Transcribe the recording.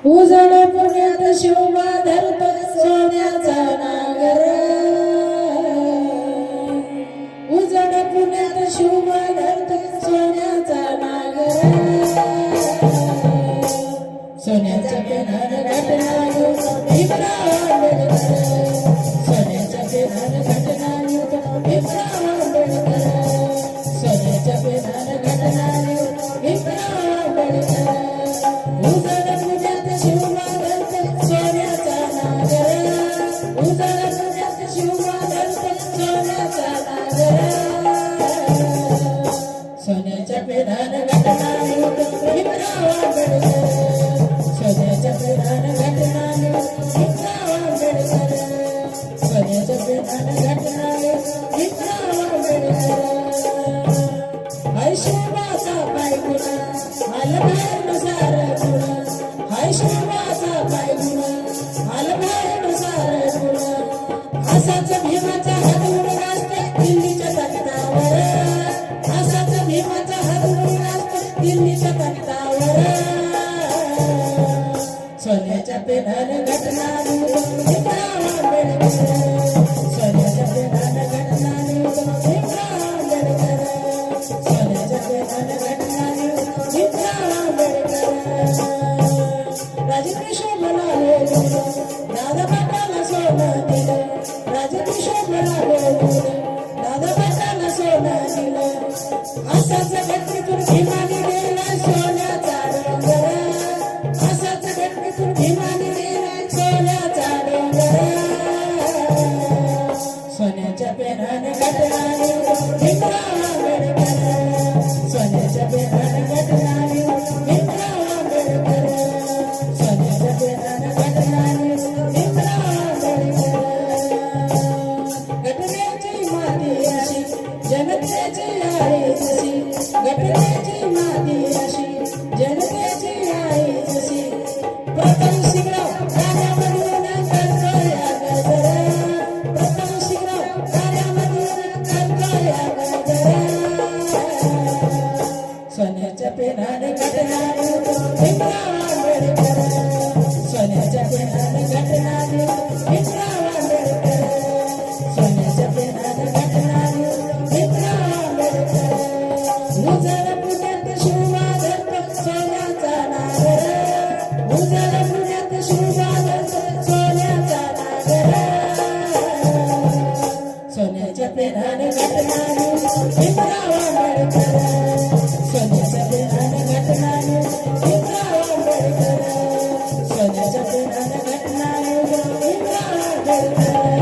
उजळ पुण्यात शोभा धरतो सोन्याचा नागर, उजळ पुण्यात शोभा धरतो सोन्याचा नागर, सोन्याच्या पेनानं घटना लिहतो भीमराव आंबेडकर, सोन्याच्या पेनानं घटना लिहतो भीमराव आंबेडकर, सोन्याच्या पेनानं घटना लिहतो भीमराव आंबेडकर. उजळ पुण्यात शोभा धरतो सोन्याचा नागर, उजळ पुण्यात शोभा धरतो सोन्याचा नागर, सोन्याच्या पेनानं घटना लिहतो भीमराव आंबेडकर, सोन्याच्या पेनानं घटना लिहतो भीमराव आंबेडकर, सोन्याच्या पेनानं घटना लिहतो भीमराव आंबेडकर. हाय शोभाचा पायगुणा आलबाहेरनुसार गुणा, हाय शोभाचा पायगुणा आलबाहेरनुसार गुणा, असाच भीमाचा हात उडून असते दिल्लीच्या तख्तावर, असाच भीमाचा हात उडून असते दिल्लीच्या तख्तावर, सोन्याच्या पेनानं घटना लिहतो भीमराव आंबेडकर, सोन्याच्या पेनानं घटना लिहतो भीमराव आंबेडकर, सोन्याच्या पेनानं घटना लिहतो भीमराव आंबेडकर. राजकिशोरला दिलं दादा पाटाला सोनं दिलं, राजकिशोरला दिलं दादा पाटाला सोनं दिलं, असाच घटनेतून भीमाने दिला सोन्याचा डोंगर, असाच घटनेतून भीमाने दिला सोन्याचा डोंगर, सोन्याच्या पेनानं घटना लिहतो भीमराव आंबेडकर, सोन्याच्या पेनानं घटना लिहतो भीमराव आंबेडकर, सोन्याच्या पेनानं घटना लिहतो भीमराव आंबेडकर. घटनेची माती अशी जनतेची आई जशी, घटनेची माती अशी जनतेची आई जशी, प्रथम शिंगराव कार्यामधून करतो या गजर, प्रथम शिंगराव कार्यामधून करतो या गजर, सोन्याच्या पेनानं घटना लिहतो भीमराव आंबेडकर, सोन्याच्या पेनानं घटना लिहतो भीमराव आंबेडकर, सोन्याच्या पेनानं घटना लिहतो भीमराव आंबेडकर. उजळ पुण्यात शोभा धरतो सोन्याचा नागर, उजळ पुण्यात शोभा धरतो सोन्याचा नागर, सोन्याच्या पेनानं घटना लिहतो भीमराव आंबेडकर, सोन्याच्या पेनानं घटना लिहतो भीमराव आंबेडकर, सोन्याच्या पेनानं घटना लिहतो भीमराव आंबेडकर.